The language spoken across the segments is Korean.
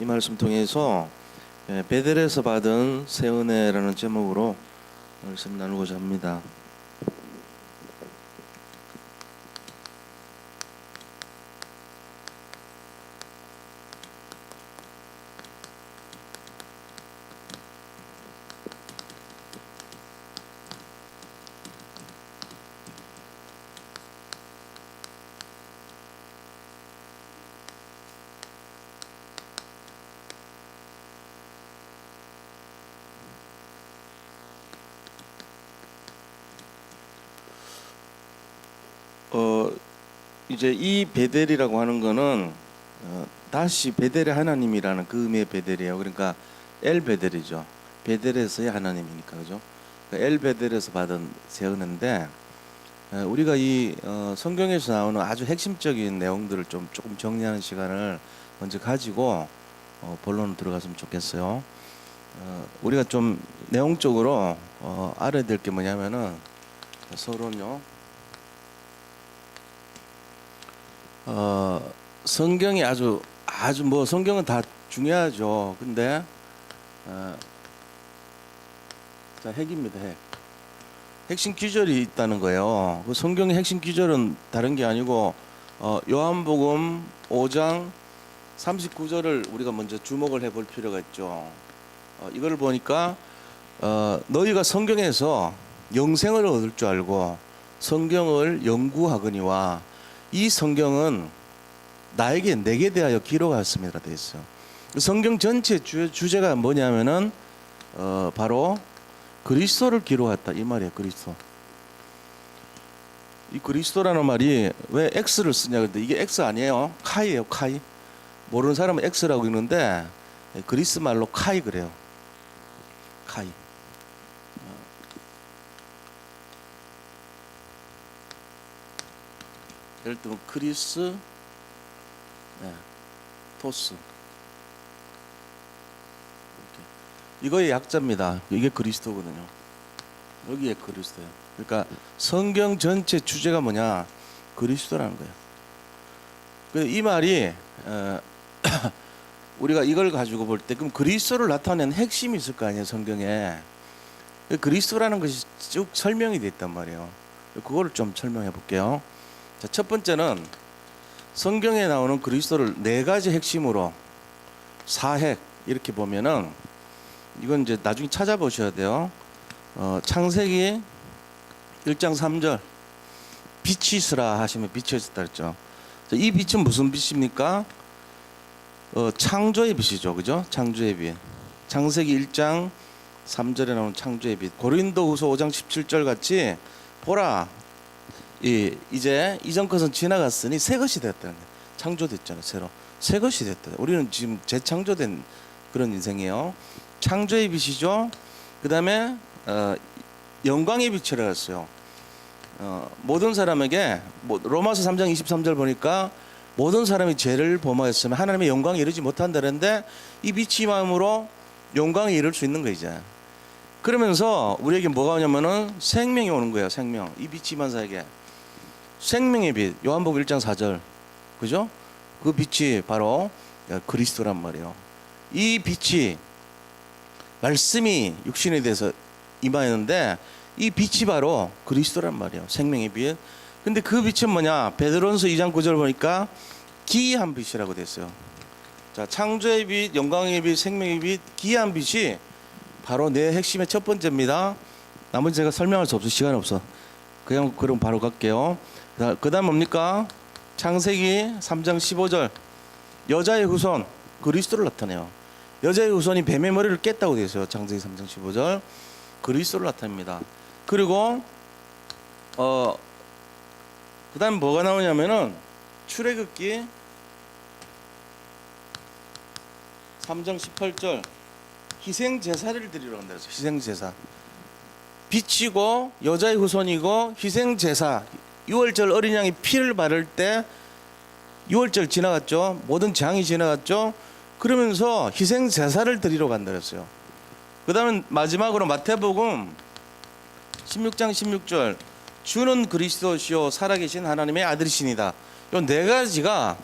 이 말씀 통해서 베델에서 받은 새 은혜라는 제목으로 말씀 나누고자 합니다. 이제 이 베델이라고 하는 거는 다시 베델의 하나님이라는 그 의미의 베델이에요. 그러니까 엘 베델이죠. 베델에서의 하나님이니까, 그죠? 그러니까 엘 베델에서 받은 새 은혜인데, 우리가 이 성경에서 나오는 아주 핵심적인 내용들을 조금 정리하는 시간을 먼저 가지고 본론으로 들어갔으면 좋겠어요. 우리가 좀 내용적으로 알아야 될 게 뭐냐면은 서론요. 성경이 아주 뭐 성경은 다 중요하죠. 근데 자, 핵입니다. 핵심 기절이 있다는 거예요. 그 성경의 핵심 기절은 다른 게 아니고 요한복음 5장 39절을 우리가 먼저 주목을 해볼 필요가 있죠. 이걸 보니까 너희가 성경에서 영생을 얻을 줄 알고 성경을 연구하거니와 이 성경은 내게 대하여 기록하였습니다. 되어 있어요. 성경 전체 주제가 뭐냐면은 바로 그리스도를 기록했다 이 말이에요. 그리스도. 이 그리스도라는 말이 왜 X를 쓰냐 근데 이게 X 아니에요. 카이예요. 카이. 모르는 사람은 X라고 읽는데 그리스 말로 카이 그래요. 카이. 예를 들면 크리스, 토스. 이거의 약자입니다. 이게 그리스도거든요. 여기에 그리스도예요. 그러니까 성경 전체 주제가 뭐냐? 그리스도라는 거예요. 이 말이 우리가 이걸 가지고 볼 때 그럼 그리스도를 나타낸 핵심이 있을 거 아니에요, 성경에. 그리스도라는 것이 쭉 설명이 돼 있단 말이에요. 그거를 좀 설명해 볼게요. 자, 첫 번째는 성경에 나오는 그리스도를 네 가지 핵심으로 사핵 이렇게 보면은 이건 이제 나중에 찾아보셔야 돼요. 창세기 1장 3절 빛이 있으라 하시면 빛이 있었다 그랬죠. 자, 이 빛은 무슨 빛입니까? 창조의 빛이죠. 그죠? 창조의 빛. 창세기 1장 3절에 나오는 창조의 빛. 고린도후서 5장 17절 같이 보라 이제 이전 것은 지나갔으니 새 것이 됐다는 거예요. 창조됐잖아요. 새로 새 것이 됐다. 우리는 지금 재창조된 그런 인생이에요. 창조의 빛이죠. 그 다음에 영광의 빛이라고 했어요. 모든 사람에게 로마서 3장 23절 보니까 모든 사람이 죄를 범하였으면 하나님의 영광에 이르지 못한다는데 이 빛이 마음으로 영광에 이를 수 있는 거 이제. 그러면서 우리에게 뭐가 오냐면은 생명이 오는 거예요. 생명. 이 빛이 임한 자에게 생명의 빛. 요한복음 1장 4절. 그죠? 그 빛이 바로 그리스도란 말이에요. 이 빛이 말씀이 육신에 대해서 임하였는데 이 빛이 바로 그리스도란 말이에요. 생명의 빛. 근데 그 빛은 뭐냐? 베드로전서 2장 9절 보니까 기이한 빛이라고 됐어요. 자, 창조의 빛, 영광의 빛, 생명의 빛, 기이한 빛이 바로 내 핵심의 첫 번째입니다. 나머지 제가 설명할 수 없어. 시간이 없어. 그럼 바로 갈게요. 그 다음 뭡니까? 창세기 3장 15절 여자의 후손 그리스도를 나타내요. 여자의 후손이 뱀의 머리를 깼다고 되어 있어요. 창세기 3장 15절 그리스도를 나타냅니다. 그리고 그 다음 뭐가 나오냐면은 출애굽기 3장 18절 희생 제사를 드리러 간다 그랬어요. 희생 제사. 빛이고 여자의 후손이고 희생 제사. 6월절 어린 양이 피를 바를 때 6월절 지나갔죠. 모든 장이 지나갔죠. 그러면서 희생 제사를 드리러 간다 그랬어요. 그다음에 마지막으로 마태복음 16장 16절 주는 그리스도시요 살아계신 하나님의 아들이시니다. 이 네 가지가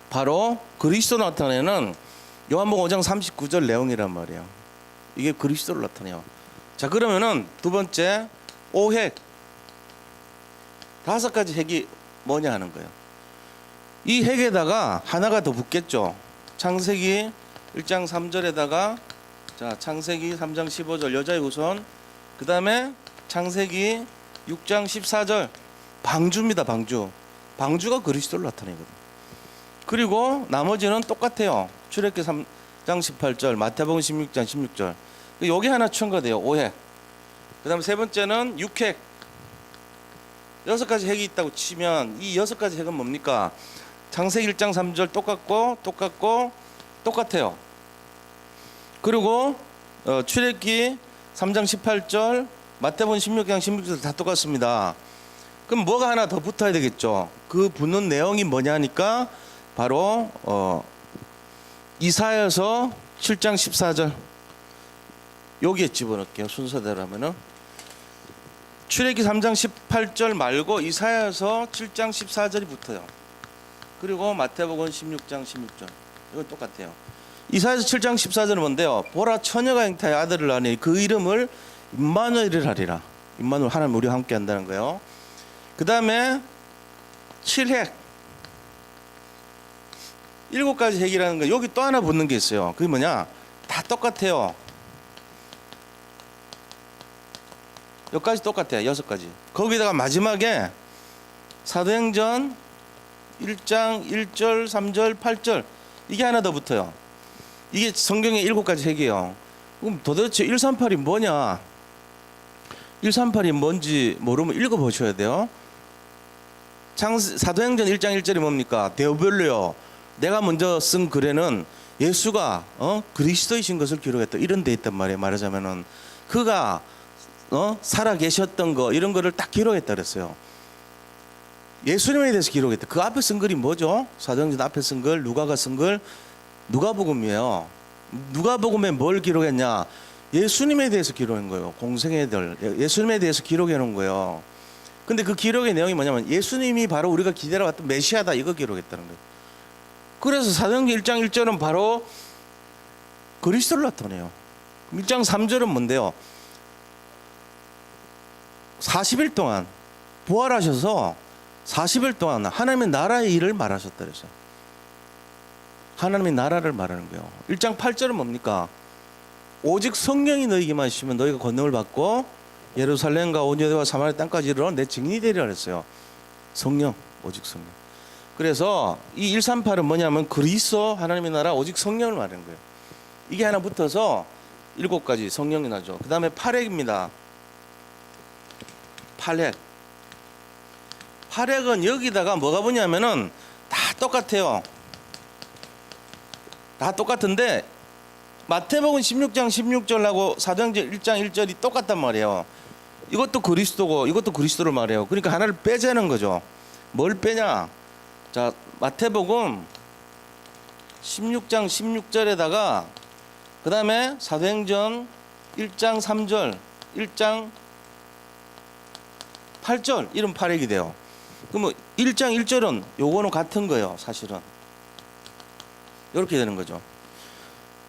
바로 그리스도 나타내는 요한복음 5장 39절 내용이란 말이에요. 이게 그리스도를 나타내요. 자, 그러면은 두 번째 오핵, 5가지 핵이 뭐냐 하는 거예요. 이 핵에다가 하나가 더 붙겠죠. 창세기 1장 3절에다가 자, 창세기 3장 15절 여자의 후손, 그 다음에 창세기 6장 14절 방주입니다. 방주가 그리스도를 나타내거든. 그리고 나머지는 똑같아요. 출애굽기 3장 18절, 마태복음 16장 16절. 여기 하나 첨가돼요. 5핵. 그 다음에 세 번째는 6핵. 6가지 핵이 있다고 치면 이 6가지 핵은 뭡니까? 창세기 1장 3절 똑같아요. 그리고 출애굽기 3장 18절, 마태복음 16장 16절 다 똑같습니다. 그럼 뭐가 하나 더 붙어야 되겠죠. 그 붙는 내용이 뭐냐니까 바로 이사야서 7장 14절 여기에 집어넣을게요. 순서대로 하면은 출애굽기 3장 18절 말고 이사야서 7장 14절이 붙어요. 그리고 마태복음 16장 16절 이건 똑같아요. 이사야서 7장 14절은 뭔데요? 보라 처녀가 잉타의 아들을 낳으니 그 이름을 임마누엘이라 하리라. 임마누엘, 하나님 우리와 함께 한다는 거예요. 그 다음에 7핵 7가지 핵이라는 거. 여기 또 하나 붙는 게 있어요. 그게 뭐냐? 다 똑같아요. 여기까지 똑같아요. 6가지. 거기다가 마지막에 사도행전 1장 1절 3절 8절 이게 하나 더 붙어요. 이게 성경의 7가지 핵이에요. 그럼 도대체 138이 뭐냐? 138이 뭔지 모르면 읽어보셔야 돼요. 사도행전 1장 1절이 뭡니까? 데오벨로요, 내가 먼저 쓴 글에는 예수가 그리스도이신 것을 기록했다. 이런 데 있단 말이에요. 말하자면은 그가 살아 계셨던 거 이런 거를 딱 기록했다 그랬어요. 예수님에 대해서 기록했다. 그 앞에 쓴 글이 뭐죠? 사도행전 앞에 쓴 글, 누가가 쓴 글, 누가복음이에요. 누가복음에 뭘 기록했냐? 예수님에 대해서 기록한 거예요. 공생애들 예수님에 대해서 기록해 놓은 거예요. 근데 그 기록의 내용이 뭐냐면 예수님이 바로 우리가 기다려왔던 메시아다 이거 기록했다는 거예요. 그래서 사도행전 1장 1절은 바로 그리스도를 나타내요. 1장 3절은 뭔데요? 40일 동안 부활하셔서 40일 동안 하나님의 나라의 일을 말하셨다 그랬어요. 하나님의 나라를 말하는 거예요. 1장 8절은 뭡니까? 오직 성령이 너희에게만 있으면 너희가 권능을 받고 예루살렘과 온 유대와 사마리아 땅까지 이르러 내 증인이 되리라 그랬어요. 성령, 오직 성령. 그래서 이 138은 뭐냐면 그리스도 하나님의 나라 오직 성령을 말하는 거예요. 이게 하나 붙어서 7가지 성령이 나죠. 그 다음에 8핵입니다. 8핵. 8핵은 여기다가 뭐가 붙냐면은 다 똑같아요. 다 똑같은데 마태복음 16장 16절하고 사도행전 1장 1절이 똑같단 말이에요. 이것도 그리스도고 이것도 그리스도를 말해요. 그러니까 하나를 빼자는 거죠. 뭘 빼냐? 자, 마태복음 16장 16절에다가 그 다음에 사도행전 1장 3절 1장 8절 이런 8핵이 돼요. 그러면 1장 1절은 요거는 같은 거예요. 사실은 이렇게 되는 거죠.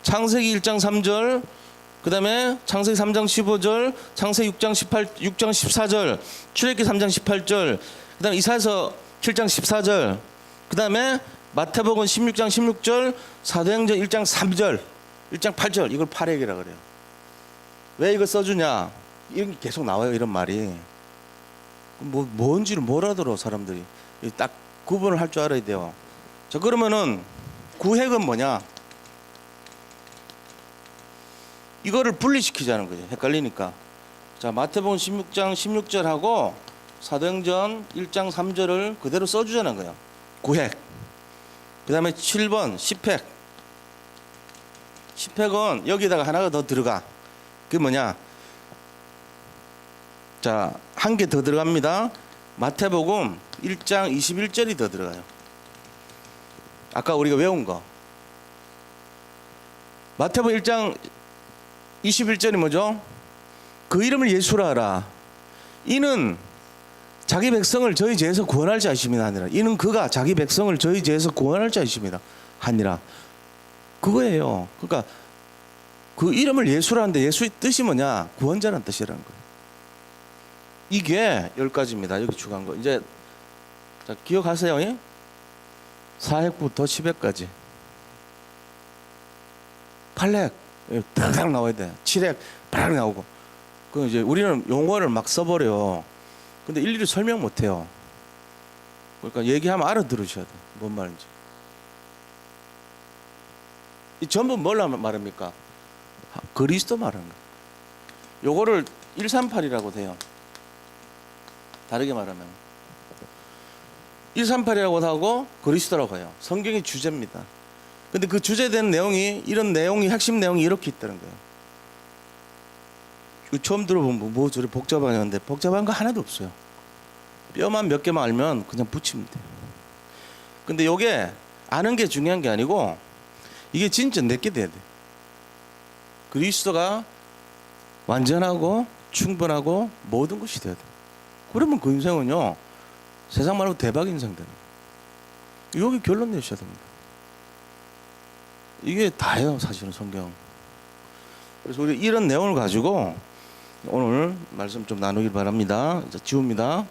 창세기 1장 3절 그 다음에 창세기 3장 15절 창세기 6장 14절 출애굽기 3장 18절 그 다음에 이사야서 7장 14절 그 다음에 마태복음 16장 16절 사도행전 1장 3절 1장 8절 이걸 8핵이라 그래요. 왜 이걸 써주냐? 이런 게 계속 나와요. 이런 말이 뭔지를 몰라들어 사람들이. 딱 구분을 할 줄 알아야 돼요. 자, 그러면은 구핵은 뭐냐? 이거를 분리시키자는 거죠. 헷갈리니까. 자, 마태복음 16장 16절하고 사도행전 1장 3절을 그대로 써주자는 거예요. 구핵. 그 다음에 7번 10핵. 10핵은 여기다가 하나가 더 들어가. 그게 뭐냐? 자, 한 개 더 들어갑니다. 마태복음 1장 21절이 더 들어가요. 아까 우리가 외운 거. 마태복음 1장 21절이 뭐죠? 그 이름을 예수라 하라. 이는 자기 백성을 저희 죄에서 구원할 자이심이라 하니라. 이는 그가 자기 백성을 저희 죄에서 구원할 자이심이라 하니라. 그거예요. 그러니까 그 이름을 예수라는데 예수의 뜻이 뭐냐? 구원자라는 뜻이라는 거예요. 이게 10가지입니다. 여기 추가한 거. 이제 자, 기억하세요. 예? 4핵부터 10핵까지. 8핵 딱 나와야 돼. 7핵 딱 나오고. 그 이제 우리는 용어를 막 써버려. 근데 일일이 설명 못 해요. 그러니까 얘기하면 알아들으셔야 돼. 뭔 말인지. 이 전부 뭘 말합니까? 그리스도 말하는 거예요. 요거를 138이라고 돼요. 다르게 말하면 138이라고 하고 그리스도라고 해요. 성경의 주제입니다. 근데 그 주제된 내용이 이런 내용이 핵심 내용이 이렇게 있다는 거예요. 처음 들어보면 뭐 저리 복잡하냐는데 복잡한 거 하나도 없어요. 뼈만 몇 개만 알면 그냥 붙이면 돼요. 근데 요게 아는 게 중요한 게 아니고 이게 진짜 내게 돼야 돼. 그리스도가 완전하고 충분하고 모든 것이 돼야 돼. 그러면 그 인생은요 세상 말로 대박 인생 되는 거예요. 여기 결론 내셔야 됩니다. 이게 다예요 사실은 성경. 그래서 우리 이런 내용을 가지고 오늘 말씀 좀 나누길 바랍니다. 이제 지웁니다.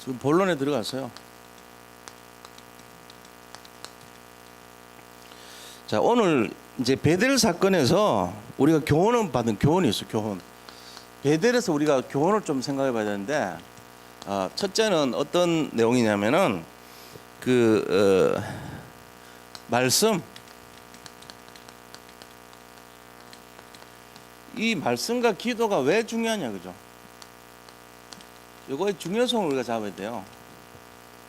지금 본론에 들어갔어요. 자, 오늘 이제 베델 사건에서 우리가 교훈을 받은 교훈이 있어요. 교훈. 베델에서 우리가 교훈을 좀 생각해 봐야 되는데, 첫째는 어떤 내용이냐면은 말씀, 이 말씀과 기도가 왜 중요하냐, 그죠? 이거의 중요성을 우리가 잡아야 돼요.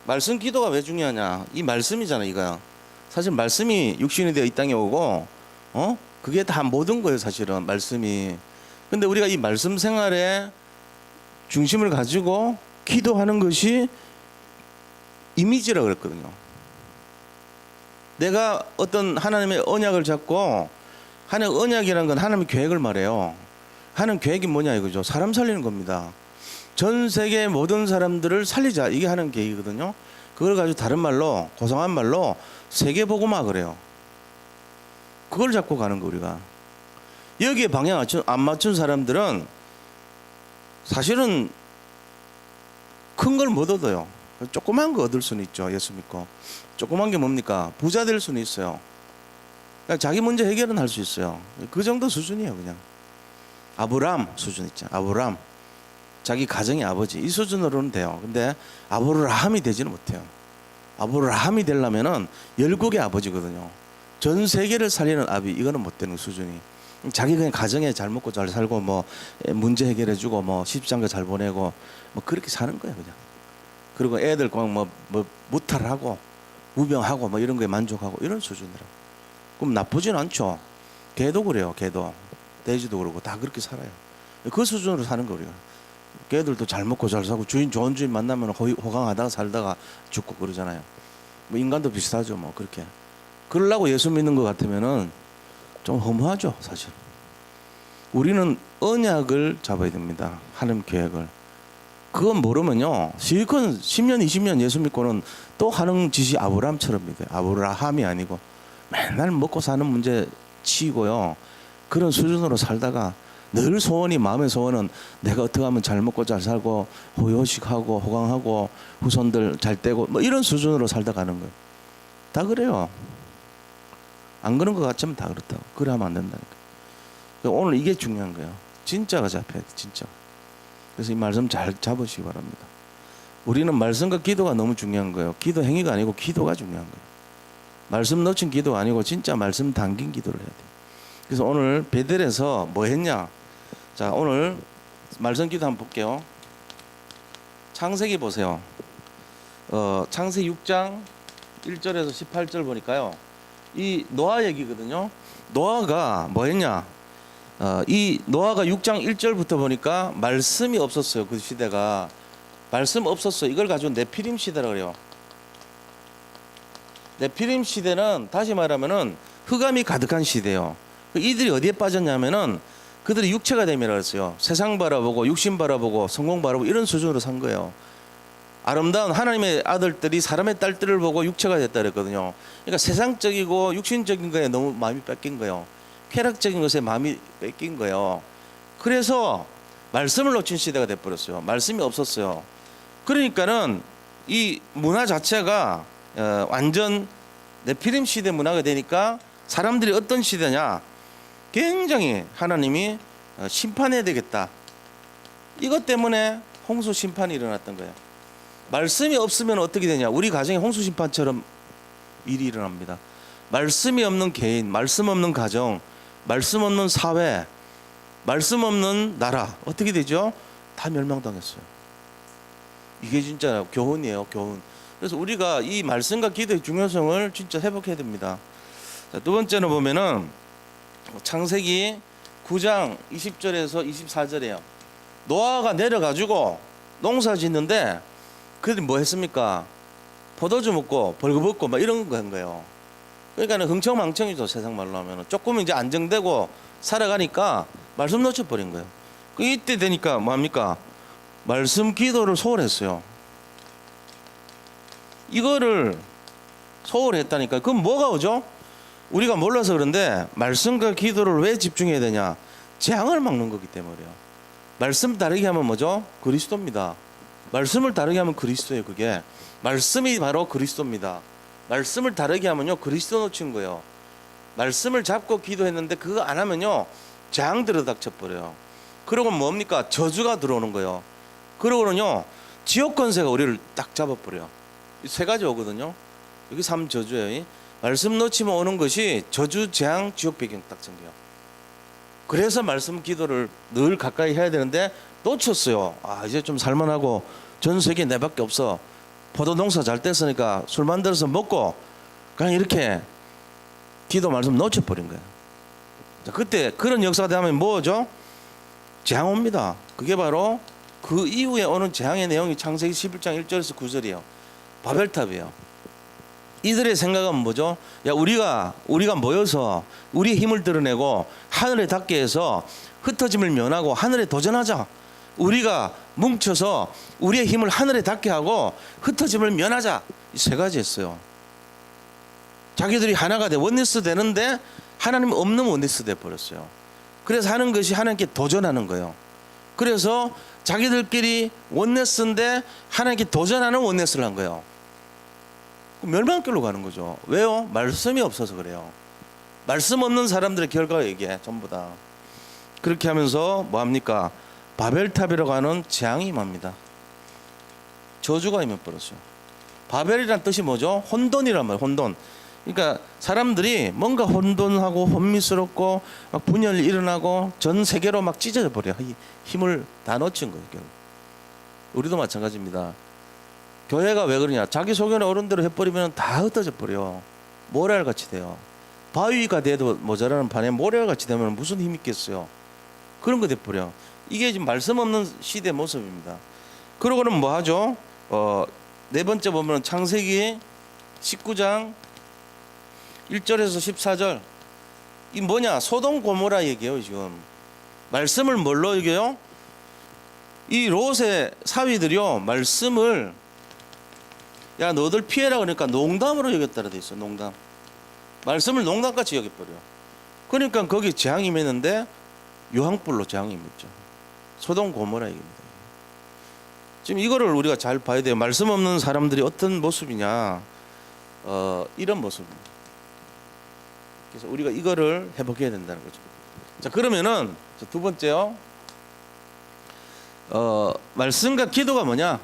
말씀, 기도가 왜 중요하냐? 이 말씀이잖아, 이거야. 사실 말씀이 육신이 되어 이 땅에 오고, 그게 다 모든 거예요, 사실은 말씀이. 근데 우리가 이 말씀 생활에 중심을 가지고 기도하는 것이 이미지라고 그랬거든요. 내가 어떤 하나님의 언약을 잡고, 하나님의 언약이라는 건 하나님의 계획을 말해요. 하나님 계획이 뭐냐 이거죠. 사람 살리는 겁니다. 전 세계 모든 사람들을 살리자, 이게 하나님 계획이거든요. 그걸 가지고 다른 말로, 고상한 말로 세계복음화 그래요. 그걸 잡고 가는 거 우리가. 여기에 방향 안 맞춘 사람들은 사실은 큰 걸 못 얻어요. 조그만 거 얻을 수는 있죠. 예수 믿고. 조그만 게 뭡니까? 부자 될 수는 있어요. 그냥 자기 문제 해결은 할 수 있어요. 그 정도 수준이에요. 그냥 아브람 수준 있죠. 아브람, 자기 가정의 아버지, 이 수준으로는 돼요. 근데 아브라함이 되지는 못해요. 아브라함이 되려면은 열국의 아버지거든요. 전 세계를 살리는 아비, 이거는 못 되는 수준이. 자기 그냥 가정에 잘 먹고 잘 살고 뭐 문제 해결해주고 뭐 시집장가 잘 보내고 뭐 그렇게 사는 거예요 그냥. 그리고 애들 뭐 무탈하고 무병하고 뭐 이런 거에 만족하고 이런 수준이라고. 그럼 나쁘진 않죠. 개도 그래요. 개도, 돼지도 그러고 다 그렇게 살아요. 그 수준으로 사는 거 우리가. 개들도 잘 먹고 잘 살고 주인, 좋은 주인 만나면 호강하다가 살다가 죽고 그러잖아요. 뭐 인간도 비슷하죠. 뭐 그렇게. 그러려고 예수 믿는 것 같으면은 좀 허무하죠, 사실. 우리는 언약을 잡아야 됩니다. 하나님 계획을. 그건 모르면요, 실컷 10년, 20년 예수 믿고는 또 하는 짓이 아브라함처럼 믿어요. 아브라함이 아니고 맨날 먹고 사는 문제 치고요. 그런 수준으로 살다가 늘 소원이, 마음의 소원은 내가 어떻게 하면 잘 먹고 잘 살고 호요식하고 호강하고 후손들 잘 떼고 뭐 이런 수준으로 살다 가는 거예요. 다 그래요. 안 그런 것 같지만 다 그렇다고. 그래 하면 안 된다니까. 오늘 이게 중요한 거예요. 진짜가 잡혀야 돼, 진짜. 그래서 이 말씀 잘 잡으시기 바랍니다. 우리는 말씀과 기도가 너무 중요한 거예요. 기도 행위가 아니고 기도가 중요한 거예요. 말씀 놓친 기도가 아니고 진짜 말씀 담긴 기도를 해야 돼요. 그래서 오늘 베델에서 뭐 했냐? 자, 오늘 말씀 기도 한번 볼게요. 창세기 보세요. 창세기 6장 1절에서 18절 보니까요. 이 노아 얘기거든요. 노아가 뭐 했냐? 이 노아가 6장 1절부터 보니까 말씀이 없었어요. 그 시대가. 말씀 없었어요. 이걸 가지고 네피림 시대라고 그래요. 네피림 시대는 다시 말하면은 흑암이 가득한 시대예요. 이들이 어디에 빠졌냐면은 그들이 육체가 됨이라 그랬어요. 세상 바라보고 육신 바라보고 성공 바라보고 이런 수준으로 산 거예요. 아름다운 하나님의 아들들이 사람의 딸들을 보고 육체가 됐다 그랬거든요. 그러니까 세상적이고 육신적인 거에 너무 마음이 뺏긴 거예요. 쾌락적인 것에 마음이 뺏긴 거예요. 그래서 말씀을 놓친 시대가 돼버렸어요. 말씀이 없었어요. 그러니까는 이 문화 자체가 완전 네피림 시대 문화가 되니까 사람들이 어떤 시대냐, 굉장히 하나님이 심판해야 되겠다, 이것 때문에 홍수 심판이 일어났던 거예요. 말씀이 없으면 어떻게 되냐, 우리 가정에 홍수 심판처럼 일이 일어납니다. 말씀이 없는 개인, 말씀 없는 가정, 말씀 없는 사회, 말씀 없는 나라 어떻게 되죠? 다 멸망당했어요. 이게 진짜 교훈이에요, 교훈. 그래서 우리가 이 말씀과 기도의 중요성을 진짜 회복해야 됩니다. 자, 두 번째는 보면은 창세기 9장 20절에서 24절이에요. 노아가 내려가지고 농사 짓는데 그들이 뭐 했습니까? 포도주 먹고 벌거벗고 막 이런 거 한 거예요. 그러니까 흥청망청이죠, 세상 말로 하면. 조금 이제 안정되고 살아가니까 말씀 놓쳐버린 거예요. 이때 되니까 뭐합니까? 말씀 기도를 소홀했어요. 이거를 소홀했다니까. 그럼 뭐가 오죠? 우리가 몰라서 그런데 말씀과 기도를 왜 집중해야 되냐? 재앙을 막는 거기 때문에요. 말씀 다르게 하면 뭐죠? 그리스도입니다. 말씀을 다르게 하면 그리스도예요. 그게 말씀이 바로 그리스도입니다. 말씀을 다르게 하면요, 그리스도 놓친 거예요. 말씀을 잡고 기도했는데 그거 안 하면요, 재앙 들어닥쳐버려요. 그러고 뭡니까? 저주가 들어오는 거예요. 그러고는요, 지옥 권세가 우리를 딱 잡아버려요. 이 세 가지 오거든요. 여기 3저주예요. 말씀 놓치면 오는 것이 저주, 재앙, 지옥 배경 딱 생겨요. 그래서 말씀 기도를 늘 가까이 해야 되는데 놓쳤어요. 아, 이제 좀 살만하고 전 세계 내밖에 없어. 포도 농사 잘 됐으니까 술 만들어서 먹고 그냥 이렇게 기도 말씀 놓쳐버린 거예요. 자, 그때 그런 역사가 되면 뭐죠? 재앙 옵니다. 그게 바로 그 이후에 오는 재앙의 내용이 창세기 11장 1절에서 9절이에요. 바벨탑이에요. 이들의 생각은 뭐죠? 야, 우리가 모여서 우리의 힘을 드러내고 하늘에 닿게 해서 흩어짐을 면하고 하늘에 도전하자. 우리가 뭉쳐서 우리의 힘을 하늘에 닿게 하고 흩어짐을 면하자. 이 세 가지 했어요. 자기들이 하나가 돼 원리스 되는데 하나님 없는 원리스 돼 버렸어요. 그래서 하는 것이 하나님께 도전하는 거예요. 그래서 자기들끼리 원네스인데 하나님께 도전하는 원네스를 한 거예요. 멸망길로 가는 거죠. 왜요? 말씀이 없어서 그래요. 말씀 없는 사람들의 결과가 이게 전부 다. 그렇게 하면서 뭐합니까? 바벨탑이라고 하는 재앙이 임합니다. 저주가 임해버렸어요. 바벨이란 뜻이 뭐죠? 혼돈이란 말이에요. 혼돈. 그러니까 사람들이 뭔가 혼돈하고 혼미스럽고 막 분열이 일어나고 전 세계로 막 찢어져 버려요. 힘을 다 놓친 거예요. 우리도 마찬가지입니다. 교회가 왜 그러냐? 자기 소견에 어른대로 해버리면 다 흩어져 버려요. 모래알 같이 돼요. 바위가 돼도 모자라는 판에 모래알 같이 되면 무슨 힘이 있겠어요? 그런 거 돼버려. 이게 지금 말씀 없는 시대 모습입니다. 그러고는 뭐 하죠? 네 번째 보면 창세기 19장 1절에서 14절. 이 뭐냐? 소돔 고모라 얘기예요. 지금 말씀을 뭘로 얘기해요? 이 롯의 사위들이요, 말씀을 야 너들 피해라 그러니까 농담으로 여겼다라 돼 있어. 농담. 말씀을 농담같이 여겨버려. 그러니까 거기 재앙이 임했는데 유황불로 재앙이 임했죠. 소돔 고모라 얘기입니다. 지금 이거를 우리가 잘 봐야 돼요. 말씀 없는 사람들이 어떤 모습이냐, 이런 모습입니다. 그래서 우리가 이거를 회복해야 된다는 거죠. 자, 그러면은 두 번째요, 말씀과 기도가 뭐냐?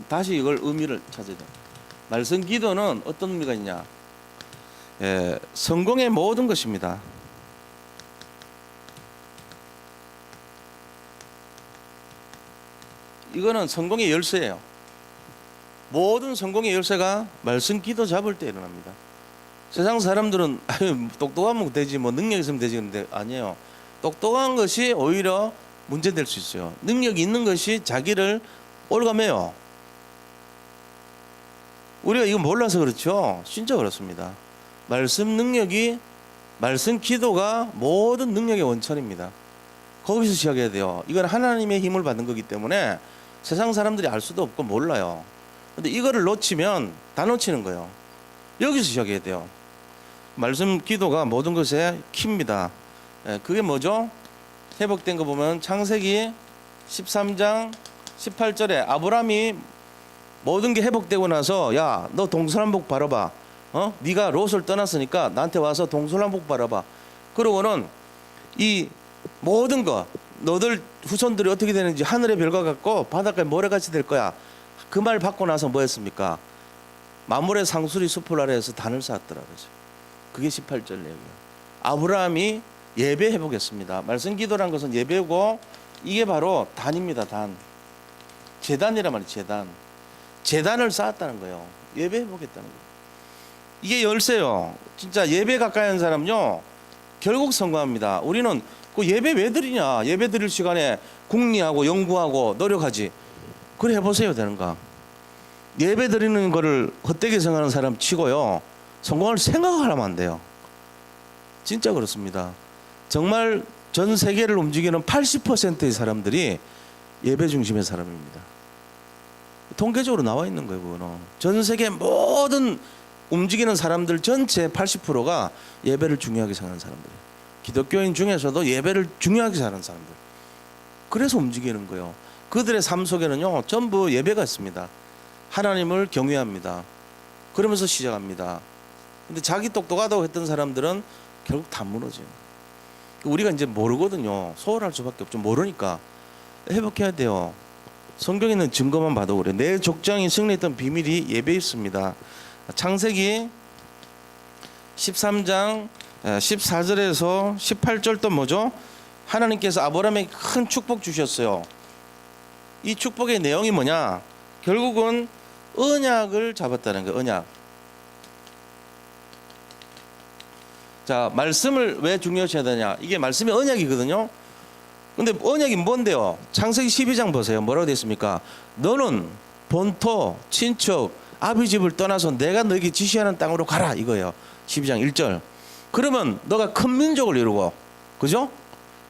다시 이걸 의미를 찾아야 돼요. 말씀 기도는 어떤 의미가 있냐? 성공의 모든 것입니다. 이거는 성공의 열쇠예요. 모든 성공의 열쇠가 말씀 기도 잡을 때 일어납니다. 세상 사람들은 아유, 똑똑하면 되지, 뭐 능력 있으면 되지, 근데 아니에요. 똑똑한 것이 오히려 문제될 수 있어요. 능력이 있는 것이 자기를 올가매요. 우리가 이거 몰라서 그렇죠. 진짜 그렇습니다. 말씀 능력이, 말씀 기도가 모든 능력의 원천입니다. 거기서 시작해야 돼요. 이건 하나님의 힘을 받는 거기 때문에 세상 사람들이 알 수도 없고 몰라요. 근데 이거를 놓치면 다 놓치는 거예요. 여기서 시작해야 돼요. 말씀 기도가 모든 것의 키입니다. 그게 뭐죠? 회복된 거 보면 창세기 13장 18절에 아브라함이 모든 게 회복되고 나서 야, 너 동서남북 바라봐. 네가 롯을 떠났으니까 나한테 와서 동서남북 바라봐. 그러고는 이 모든 거 너들 후손들이 어떻게 되는지 하늘의 별과 같고 바닷가의 모래같이 될 거야. 그 말 받고 나서 뭐 했습니까? 만물의 상수리 숲을 아래에서 단을 쌓았더라고요. 그게 18절 내용이에요. 아브라함이 예배 회복했습니다. 말씀 기도란 것은 예배고 이게 바로 단입니다. 단. 제단이란 말이에요. 제단. 제단을 쌓았다는 거예요. 예배 회복했다는 거예요. 이게 열쇠요. 진짜 예배 가까이 하는 사람요 결국 성공합니다. 우리는 그 예배 왜 드리냐? 예배 드릴 시간에 궁리하고 연구하고 노력하지. 그래 해보세요. 되는가? 예배 드리는 거를 헛되게 생각하는 사람 치고요 성공을 생각하면 안 돼요. 진짜 그렇습니다. 정말 전 세계를 움직이는 80%의 사람들이 예배 중심의 사람입니다. 통계적으로 나와 있는 거예요. 그거는 전 세계 모든 움직이는 사람들 전체 80%가 예배를 중요하게 생각하는 사람들이에요. 기독교인 중에서도 예배를 중요하게 생각하는 사람들. 그래서 움직이는 거예요. 그들의 삶 속에는요 전부 예배가 있습니다. 하나님을 경외합니다. 그러면서 시작합니다. 근데 자기 똑똑하다고 했던 사람들은 결국 다 무너져요. 우리가 이제 모르거든요. 소홀할 수밖에 없죠. 모르니까 회복해야 돼요. 성경에 있는 증거만 봐도 그래. 내 족장이 승리했던 비밀이 예배에 있습니다. 창세기 13장 14절에서 18절 또 뭐죠? 하나님께서 아브라함에게 큰 축복 주셨어요. 이 축복의 내용이 뭐냐? 결국은 언약을 잡았다는 거예요. 언약. 자, 말씀을 왜 중요시해야 되냐? 이게 말씀이 언약이거든요. 근데 언약이 뭔데요? 창세기 12장 보세요. 뭐라고 되어 있습니까? 너는 본토, 친척, 아비 집을 떠나서 내가 너에게 지시하는 땅으로 가라 이거예요. 12장 1절. 그러면 너가 큰 민족을 이루고, 그죠?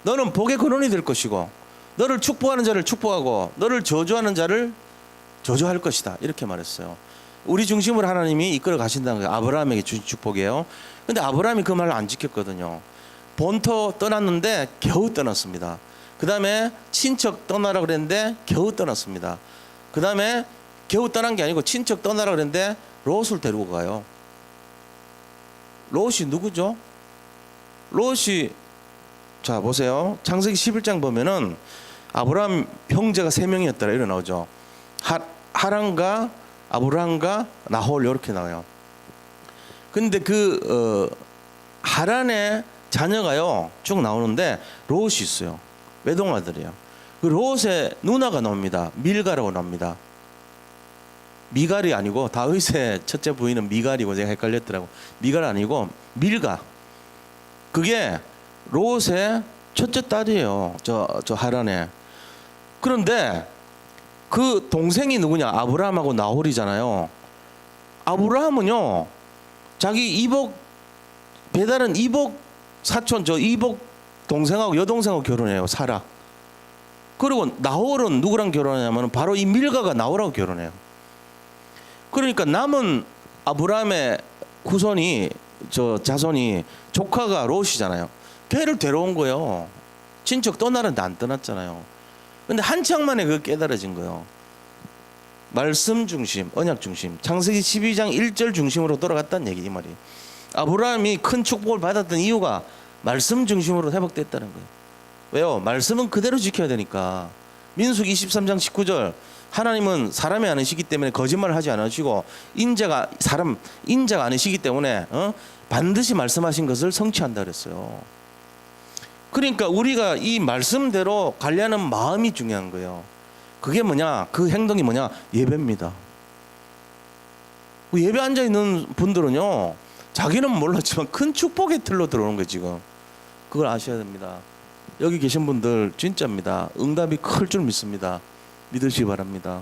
너는 복의 근원이 될 것이고, 너를 축복하는 자를 축복하고, 너를 저주하는 자를 저주할 것이다. 이렇게 말했어요. 우리 중심으로 하나님이 이끌어 가신다는 거예요. 아브라함에게 주신 축복이에요. 근데 아브라함이 그 말을 안 지켰거든요. 본토 떠났는데 겨우 떠났습니다. 그 다음에 친척 떠나라 그랬는데 겨우 떠났습니다. 그 다음에 겨우 떠난 게 아니고 친척 떠나라 그랬는데 롯을 데리고 가요. 롯이 누구죠? 롯이 자 보세요. 창세기 11장 보면은 아브라함 형제가 3명이었더라 이렇게 나오죠. 하란과 아브라함과 나홀 이렇게 나와요. 근데 그 하란의 자녀가요 쭉 나오는데 롯이 있어요. 외동아들이에요. 그 롯의 누나가 나옵니다. 밀가라고 나옵니다. 미갈이 아니고 다윗의 첫째 부인은 미갈이고 제가 헷갈렸더라고. 미갈 아니고 밀가. 그게 롯의 첫째 딸이에요. 저 하란에. 그런데 그 동생이 누구냐? 아브라함하고 나홀이잖아요. 아브라함은요 자기 이복 배달은 이복 사촌 저 이복 동생하고 여동생하고 결혼해요. 사라. 그리고 나홀은 누구랑 결혼하냐면 바로 이 밀가가 나홀하고 결혼해요. 그러니까 남은 아브라함의 후손이 저 자손이 조카가 롯이잖아요. 걔를 데려온 거예요. 친척 떠나는데 안 떠났잖아요. 근데 한창 만에 그거 깨달아진 거예요. 말씀 중심, 언약 중심. 창세기 12장 1절 중심으로 돌아갔다는 얘기 이 말이. 아브라함이 큰 축복을 받았던 이유가 말씀 중심으로 회복됐다는 거예요. 왜요? 말씀은 그대로 지켜야 되니까. 민수기 23장 19절 하나님은 사람이 아니시기 때문에 거짓말을 하지 않으시고 인자가 아니시기 때문에 반드시 말씀하신 것을 성취한다 그랬어요. 그러니까 우리가 이 말씀대로 가려는 마음이 중요한 거예요. 그게 뭐냐? 그 행동이 뭐냐? 예배입니다. 예배 앉아 있는 분들은요 자기는 몰랐지만 큰 축복의 틀로 들어오는 거예요. 지금 그걸 아셔야 됩니다. 여기 계신 분들 진짜입니다. 응답이 클 줄 믿습니다. 믿으시기 바랍니다.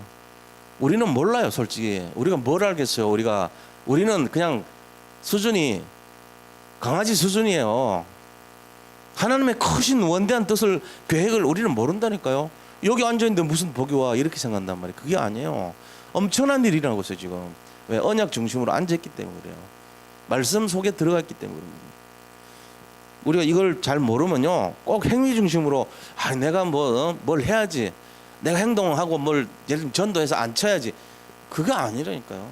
우리는 몰라요. 솔직히 우리가 뭘 알겠어요. 우리는 그냥 수준이 강아지 수준이에요. 하나님의 크신 원대한 뜻을, 계획을 우리는 모른다니까요. 여기 앉아있는데 무슨 복이 와 이렇게 생각한단 말이에요. 그게 아니에요. 엄청난 일이 일어나고 있어요 지금. 왜? 언약 중심으로 앉아있기 때문에 그래요. 말씀 속에 들어갔기 때문에 그럽니다. 우리가 이걸 잘 모르면요, 꼭 행위 중심으로 내가 뭘 해야지, 내가 행동하고 뭘 예를 들면 전도해서 안 쳐야지, 그게 아니라니까요.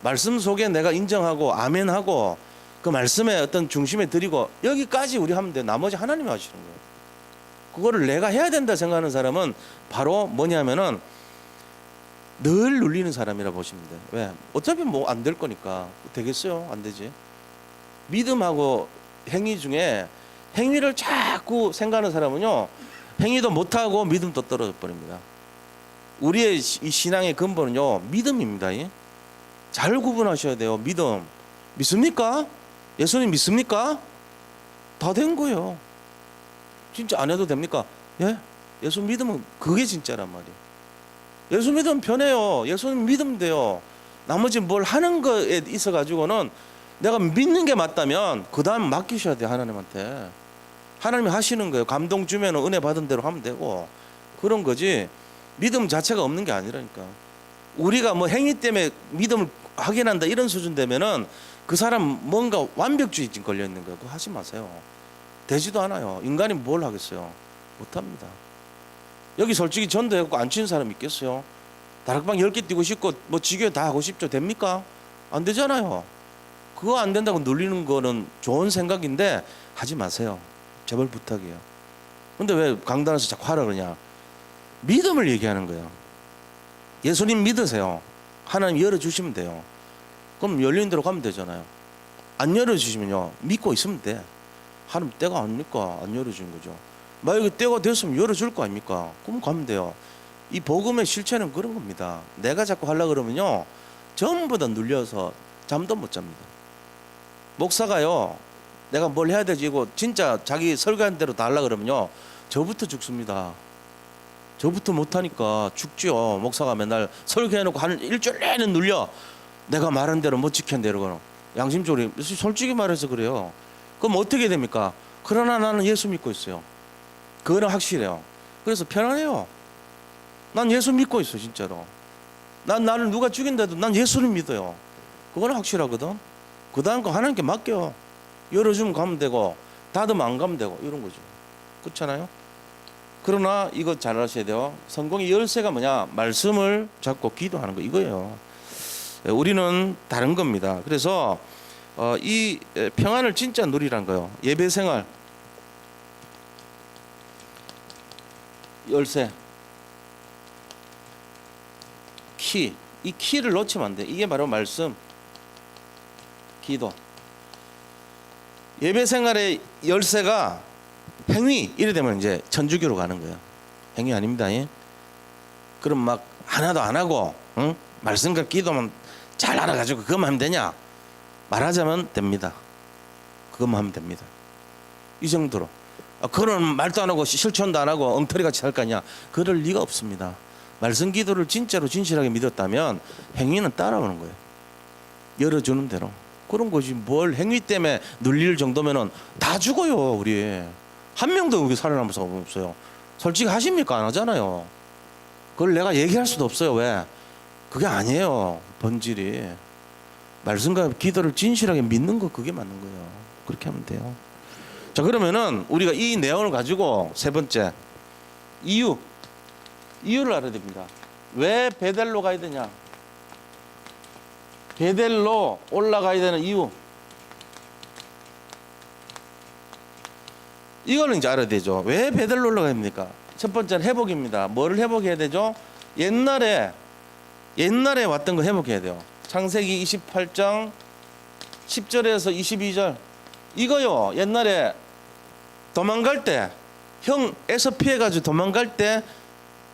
말씀 속에 내가 인정하고 아멘하고 그 말씀의 어떤 중심에 드리고 여기까지 우리 하면 돼. 나머지 하나님이 하시는 거예요. 그거를 내가 해야 된다 생각하는 사람은 바로 뭐냐면은 늘 눌리는 사람이라 보시면 돼요. 왜? 어차피 뭐 안 될 거니까. 되겠어요? 안 되지. 믿음하고 행위 중에 행위를 자꾸 생각하는 사람은요, 행위도 못하고 믿음도 떨어져 버립니다. 우리의 이 신앙의 근본은요, 믿음입니다. 잘 구분하셔야 돼요. 믿습니까? 예수님 믿습니까? 다 된 거예요. 진짜 안 해도 됩니까? 예? 예수 믿으면 그게 진짜란 말이에요. 예수 믿으면 편해요. 예수님 믿으면 돼요. 나머지 뭘 하는 거에 있어 가지고는 내가 믿는 게 맞다면 그 다음 맡기셔야 돼요. 하나님한테. 하나님이 하시는 거예요. 감동 주면 은혜 받은 대로 하면 되고 그런 거지, 믿음 자체가 없는 게 아니라니까. 우리가 뭐 행위 때문에 믿음을 확인한다 이런 수준 되면은 그 사람 뭔가 완벽주의 지금 걸려 있는 거예요. 그거 하지 마세요. 되지도 않아요. 인간이 뭘 하겠어요. 못합니다. 여기 솔직히 전도해갖고 안 치는 사람 있겠어요? 다락방 10개 뛰고 싶고 뭐 지교회 다 하고 싶죠. 됩니까? 안 되잖아요. 그거 안 된다고 눌리는 거는 좋은 생각인데 하지 마세요. 제발 부탁이에요. 근데 왜 강단에서 자꾸 하라 그러냐? 믿음을 얘기하는 거예요. 예수님 믿으세요. 하나님 열어주시면 돼요. 그럼 열리는 대로 가면 되잖아요. 안 열어주시면요, 믿고 있으면 돼. 하나님 때가 아닙니까? 안 열어주는 거죠. 만약에 때가 됐으면 열어줄 거 아닙니까? 그럼 가면 돼요. 이 복음의 실체는 그런 겁니다. 내가 자꾸 하려고 그러면요, 전부 다 눌려서 잠도 못 잡니다. 목사가요, 내가 뭘 해야 되지 이거 진짜 자기 설계한 대로 다 하려고 그러면요, 저부터 죽습니다. 저부터 못하니까 죽죠. 목사가 맨날 설계해놓고 한 일주일 내내 눌려. 내가 말한 대로 못 지켰는데 이러고는. 양심적으로 솔직히 말해서 그래요. 그럼 어떻게 됩니까? 그러나 나는 예수 믿고 있어요. 그거는 확실해요. 그래서 편안해요. 난 예수 믿고 있어 진짜로. 난 나를 누가 죽인다도 난 예수를 믿어요. 그거는 확실하거든. 그 다음 거 하나님께 맡겨. 열어주면 가면 되고 닫으면 안 가면 되고 이런 거죠. 그렇잖아요. 그러나 이거 잘 아셔야 돼요. 성공의 열쇠가 뭐냐? 말씀을 잡고 기도하는 거 이거예요. 우리는 다른 겁니다. 그래서 이 평안을 진짜 누리란 거예요. 예배 생활 열쇠 키, 이 키를 놓치면 안 돼. 이게 바로 말씀, 기도. 예배 생활의 열쇠가 행위 이래 되면 이제 천주교로 가는 거예요. 행위 아닙니다. 예? 그럼 막 하나도 안 하고 말씀과 기도만 잘 알아가지고 그것만 하면 되냐? 말하자면 됩니다. 그것만 하면 됩니다. 이 정도로. 그런 말도 안 하고 실천도 안 하고 엉터리같이 할 거냐? 그럴 리가 없습니다. 말씀 기도를 진짜로 진실하게 믿었다면 행위는 따라오는 거예요. 열어주는 대로. 그런 거지. 뭘 행위 때문에 눌릴 정도면은 다 죽어요. 우리 한 명도 여기 살아남을 수 없어요. 솔직히 하십니까? 안 하잖아요. 그걸 내가 얘기할 수도 없어요. 왜? 그게 아니에요. 본질이 말씀과 기도를 진실하게 믿는 거, 그게 맞는 거예요. 그렇게 하면 돼요. 자, 그러면은 우리가 이 내용을 가지고 세 번째 이유를 알아야 됩니다. 왜 베델로 가야 되냐? 베델로 올라가야 되는 이유, 이거는 이제 알아야 되죠. 왜 베델로 올라가야 됩니까? 첫 번째는 회복입니다. 뭐를 회복해야 되죠? 옛날에 왔던 거 회복해야 돼요. 창세기 28장 10절에서 22절 이거요. 옛날에 도망갈 때, 형 에서 피해가지고 도망갈 때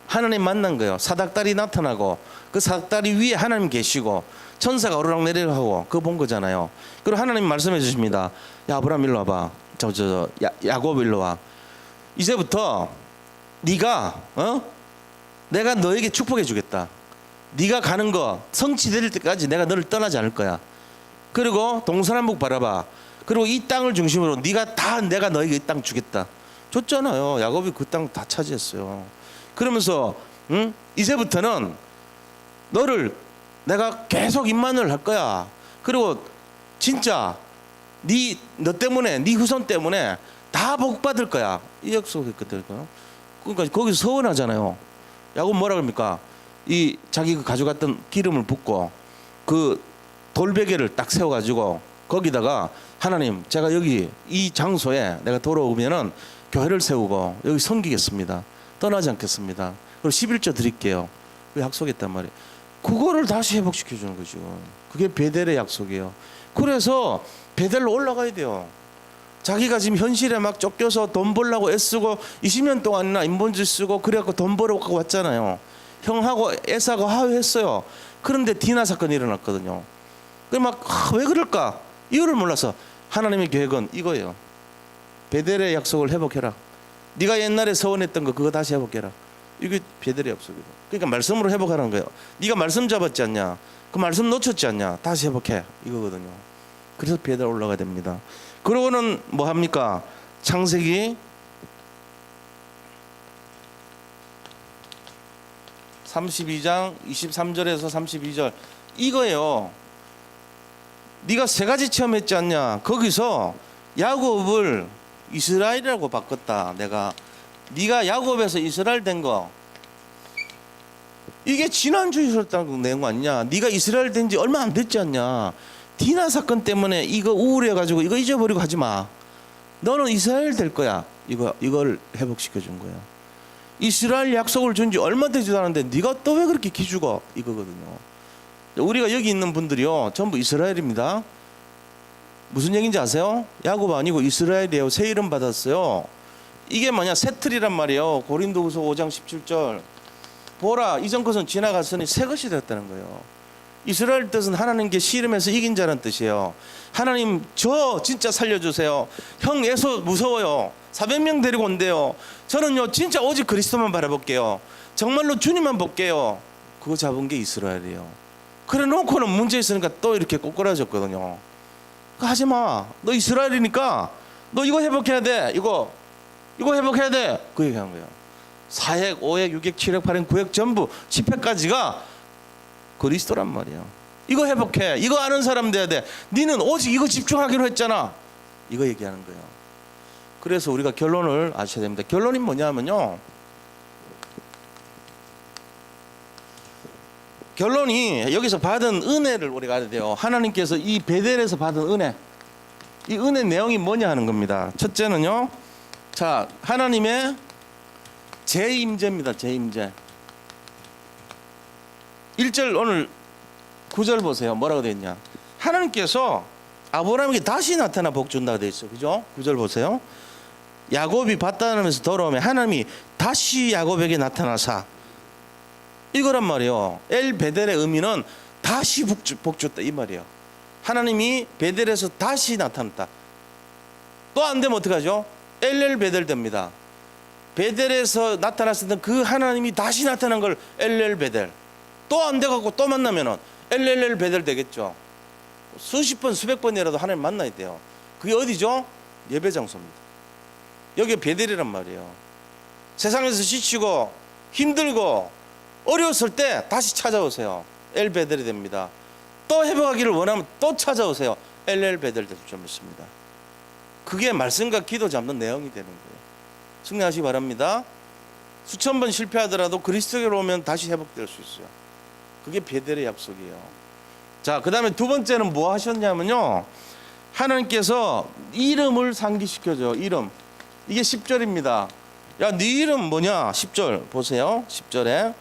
하나님 만난 거예요. 사닥다리 나타나고 그 사닥다리 위에 하나님 계시고 천사가 오르락내리락하고 그거 본 거잖아요. 그리고 하나님 말씀해 주십니다. 야, 아브라함 일로 와봐. 야곱 일로 와. 이제부터 네가 내가 너에게 축복해 주겠다. 네가 가는 거 성취될 때까지 내가 너를 떠나지 않을 거야. 그리고 동서남북 바라봐. 그리고 이 땅을 중심으로 네가 다 내가 너에게 이 땅 주겠다. 줬잖아요. 야곱이 그 땅 다 차지했어요. 그러면서 이제부터는 너를 내가 계속 임만을 할 거야. 그리고 진짜 너 때문에 네 후손 때문에 다 복 받을 거야. 이 약속했거든요. 그러니까 거기서 서운하잖아요. 야곱 뭐라 그럽니까? 이 자기가 가져갔던 기름을 붓고 그 돌베개를 딱 세워가지고 거기다가 하나님 제가 여기 이 장소에 내가 돌아오면은 교회를 세우고 여기 섬기겠습니다. 떠나지 않겠습니다. 그리고 11조 드릴게요. 그 약속했단 말이에요. 그거를 다시 회복시켜 주는 거죠. 그게 베델의 약속이에요. 그래서 베델로 올라가야 돼요. 자기가 지금 현실에 막 쫓겨서 돈 벌려고 애쓰고 20년 동안이나 인본주의 쓰고 그래갖고 돈 벌어갖고 왔잖아요. 형하고 에사가 화해했어요. 그런데 디나 사건이 일어났거든요. 그 막 왜 그럴까? 이유를 몰라서 하나님의 계획은 이거예요. 베델의 약속을 회복해라. 네가 옛날에 서원했던 거 그거 다시 회복해라. 이게 베델의 약속이에요. 그러니까 말씀으로 회복하라는 거예요. 네가 말씀 잡았지 않냐? 그 말씀 놓쳤지 않냐? 다시 회복해. 이거거든요. 그래서 베델 올라가야 됩니다. 그러고는 뭐 합니까? 창세기 32장 23절에서 32절 이거예요. 네가 세 가지 체험했지 않냐? 거기서 야곱을 이스라엘이라고 바꿨다. 네가 야곱에서 이스라엘 된 거 이게 지난주에 있었다는 내용 아니냐? 네가 이스라엘 된 지 얼마 안 됐지 않냐? 디나 사건 때문에 이거 우울해가지고 이거 잊어버리고 하지 마. 너는 이스라엘 될 거야. 이걸 회복시켜 준 거야. 이스라엘 약속을 준 지 얼마 되지도 않았는데 네가 또 왜 그렇게 기죽어? 이거거든요. 우리가 여기 있는 분들이요 전부 이스라엘입니다. 무슨 얘기인지 아세요? 야곱 아니고 이스라엘이에요. 새 이름 받았어요. 이게 뭐냐? 새틀이란 말이에요. 고린도후서 5장 17절 보라 이전 것은 지나갔으니 새 것이 되었다는 거예요. 이스라엘 뜻은 하나님께 씨름해서 이긴 자라는 뜻이에요. 하나님 저 진짜 살려주세요. 형 에서 무서워요. 400명 데리고 온대요. 저는요 진짜 오직 그리스도만 바라볼게요. 정말로 주님만 볼게요. 그거 잡은 게 이스라엘이에요. 그래 놓고는 문제 있으니까 또 이렇게 꼬꾸라졌거든요. 하지마. 너 이스라엘이니까 너 이거 회복해야 돼. 이거 회복해야 돼. 그 얘기한 거예요. 4핵, 5핵, 6핵, 7핵, 8핵, 9핵 전부 10핵까지가 그리스도란 말이에요. 이거 회복해. 이거 아는 사람 돼야 돼. 니는 오직 이거 집중하기로 했잖아. 이거 얘기하는 거예요. 그래서 우리가 결론을 아셔야 됩니다. 결론이 뭐냐면요. 결론이 여기서 받은 은혜를 우리가 알아야 돼요. 하나님께서 이 베델에서 받은 은혜. 이 은혜 내용이 뭐냐 하는 겁니다. 첫째는요. 자, 하나님의 재임재입니다. 재임재. 1절 오늘 9절 보세요. 뭐라고 되어 있냐? 하나님께서 아브라함에게 다시 나타나 복 준다고 되어 있어요. 그죠? 9절 보세요. 야곱이 밭다니면서 돌아오면 하나님이 다시 야곱에게 나타나사 이거란 말이에요. 엘 베델의 의미는 다시 복 줬다 이 말이에요. 하나님이 베델에서 다시 나타났다. 또 안 되면 어떡하죠? 엘엘 베델 됩니다. 베델에서 나타났었던 그 하나님이 다시 나타난 걸 엘엘 베델. 또 안 돼갖고 또 만나면은 엘엘 베델 되겠죠. 수십 번 수백 번이라도 하나님 만나야 돼요. 그게 어디죠? 예배 장소입니다. 여기 베델이란 말이에요. 세상에서 지치고 힘들고 어려웠을 때 다시 찾아오세요. 엘 베델이 됩니다. 또 회복하기를 원하면 또 찾아오세요. 엘엘 베델 될 줄 믿습니다. 그게 말씀과 기도 잡는 내용이 되는 거예요. 승리하시기 바랍니다. 수천 번 실패하더라도 그리스도로 오면 다시 회복될 수 있어요. 그게 베델의 약속이에요. 자, 그 다음에 두 번째는 뭐 하셨냐면요. 하나님께서 이름을 상기시켜줘요. 이름. 이게 10절입니다. 야, 네 이름 뭐냐? 10절 보세요. 10절에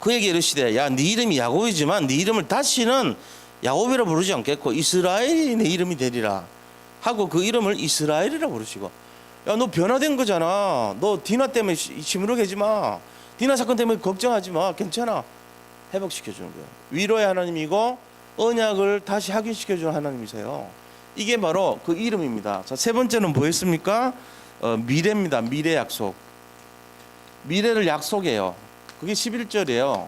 그에게 이르시되 야, 네 이름이 야곱이지만 네 이름을 다시는 야곱이라 부르지 않겠고 이스라엘이 내 이름이 되리라 하고 그 이름을 이스라엘이라 부르시고 야, 너 변화된 거잖아. 너 디나 때문에 시무룩하지 마. 디나 사건 때문에 걱정하지 마. 괜찮아. 회복시켜주는 거예요. 위로의 하나님이고 언약을 다시 확인시켜주는 하나님이세요. 이게 바로 그 이름입니다. 자, 세 번째는 뭐였습니까? 미래입니다. 미래 약속. 미래를 약속해요. 그게 11절이에요.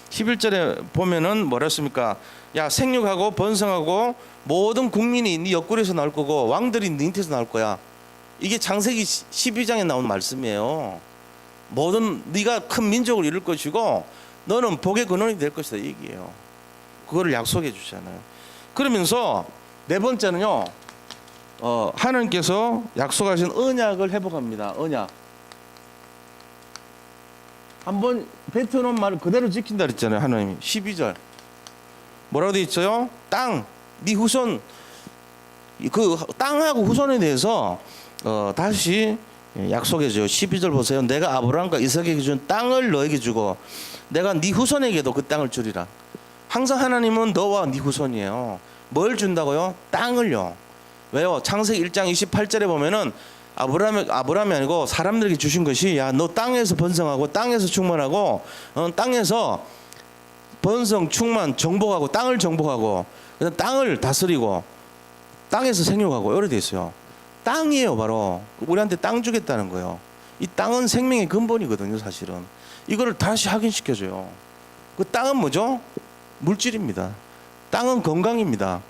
11절에 보면은 뭐라 했습니까? 야, 생육하고 번성하고 모든 국민이 네 옆구리에서 나올 거고 왕들이 네 잉태에서 나올 거야. 이게 창세기 12장에 나온 말씀이에요. 모든 네가 큰 민족을 이룰 것이고 너는 복의 근원이 될 것이다, 이 얘기예요. 그거를 약속해 주잖아요. 그러면서 네 번째는요, 하나님께서 약속하신 언약을 회복합니다. 언약. 한번 뱉어놓은 말을 그대로 지킨다 그랬잖아요. 하나님이 12절 뭐라고 돼 있어요? 땅, 네 후손, 그 땅하고 후손에 대해서 다시 약속해줘요. 12절 보세요. 내가 아브라함과 이삭에게 준 땅을 너에게 주고 내가 네 후손에게도 그 땅을 주리라. 항상 하나님은 너와 네 후손이에요. 뭘 준다고요? 땅을요. 왜요? 창세기 1장 28절에 보면은 아브라함이 아니고 사람들에게 주신 것이, 야, 너 땅에서 번성하고 땅에서 충만하고 땅에서 번성 충만 정복하고 땅을 정복하고 그다음 땅을 다스리고 땅에서 생육하고 이렇게 돼 있어요. 땅이에요. 바로 우리한테 땅 주겠다는 거예요. 이 땅은 생명의 근본이거든요. 사실은 이거를 다시 확인시켜줘요. 그 땅은 뭐죠? 물질입니다. 땅은 건강입니다.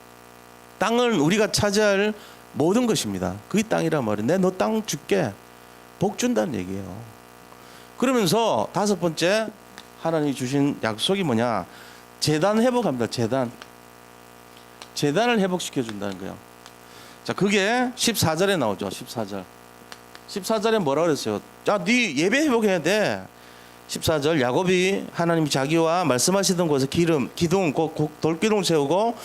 땅은 우리가 차지할 모든 것입니다. 그게 땅이란 말이에요. 내 너 땅 줄게. 복 준다는 얘기예요. 그러면서 다섯 번째 하나님이 주신 약속이 뭐냐? 제단 회복합니다. 제단을 회복시켜 준다는 거예요. 자, 그게 14절에 나오죠. 14절에 뭐라 그랬어요? 자, 네 예배 회복해야 돼. 14절 야곱이 하나님이 자기와 말씀하시던 곳에 기둥 돌기둥 세우고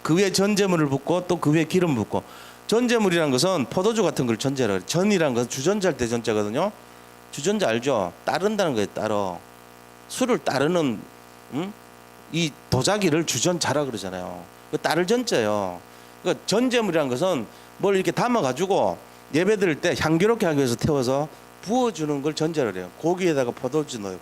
그 위에 전제물을 붓고 또 그 위에 기름 붓고. 전제물이란 것은 포도주 같은 걸 전제라 그래요. 전이란 것은 주전자를 때 전자거든요. 주전자 알죠? 따른다는 거예요. 따러. 술을 따르는 이 도자기를 주전자라 그러잖아요. 그 따를 전자예요. 그러니까 전제물이란 것은 뭘 이렇게 담아 가지고 예배 드릴 때 향기롭게 하기 위해서 태워서 부어주는 걸 전제라 그래요. 고기에다가 포도주 넣어요.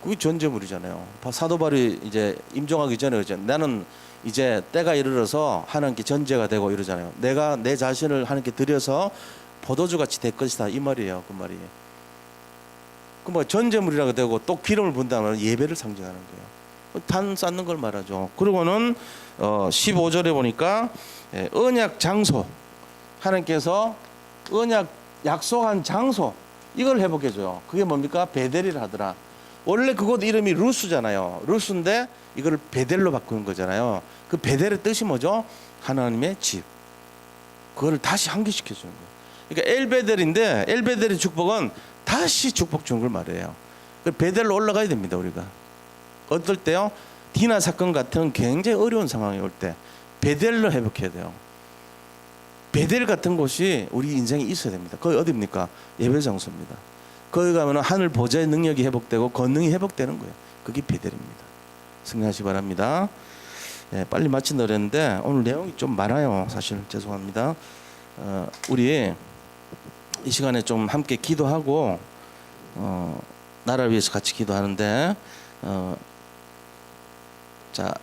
그게 전제물이잖아요. 사도 바울이 이제 임종하기 전에 그러잖아요. 나는 이제 때가 이르러서 하나님께 전제가 되고 이러잖아요. 내가 내 자신을 하나님께 드려서 포도주같이 될 것이다, 이 말이에요. 그 말이. 그 뭐 전제물이라고 되고 또 기름을 분다면 예배를 상징하는 거예요. 단 쌓는 걸 말하죠. 그리고는 15절에 보니까 언약 장소, 하나님께서 언약 약속한 장소, 이걸 회복해줘요. 그게 뭡니까? 베델이라 하더라. 원래 그곳 이름이 루스잖아요. 루스인데 이걸 베델로 바꾸는 거잖아요. 그 베델의 뜻이 뭐죠? 하나님의 집. 그거를 다시 환기시켜 주는 거예요. 그러니까 엘베델인데 엘베델의 축복은 다시 축복 주는 걸 말해요. 베델로 올라가야 됩니다. 우리가 어떨 때요? 디나 사건 같은 굉장히 어려운 상황이 올 때 베델로 회복해야 돼요. 베델 같은 곳이 우리 인생에 있어야 됩니다. 거기 어디입니까? 예배 장소입니다. 거기 가면 하늘 보좌의 능력이 회복되고 권능이 회복되는 거예요. 그게 베델입니다. 승리하시 바랍니다. 네, 빨리 마친다 그랬는데 오늘 내용이 좀 많아요. 사실 죄송합니다. 우리 이 시간에 좀 함께 기도하고 나라를 위해서 같이 기도하는데 자,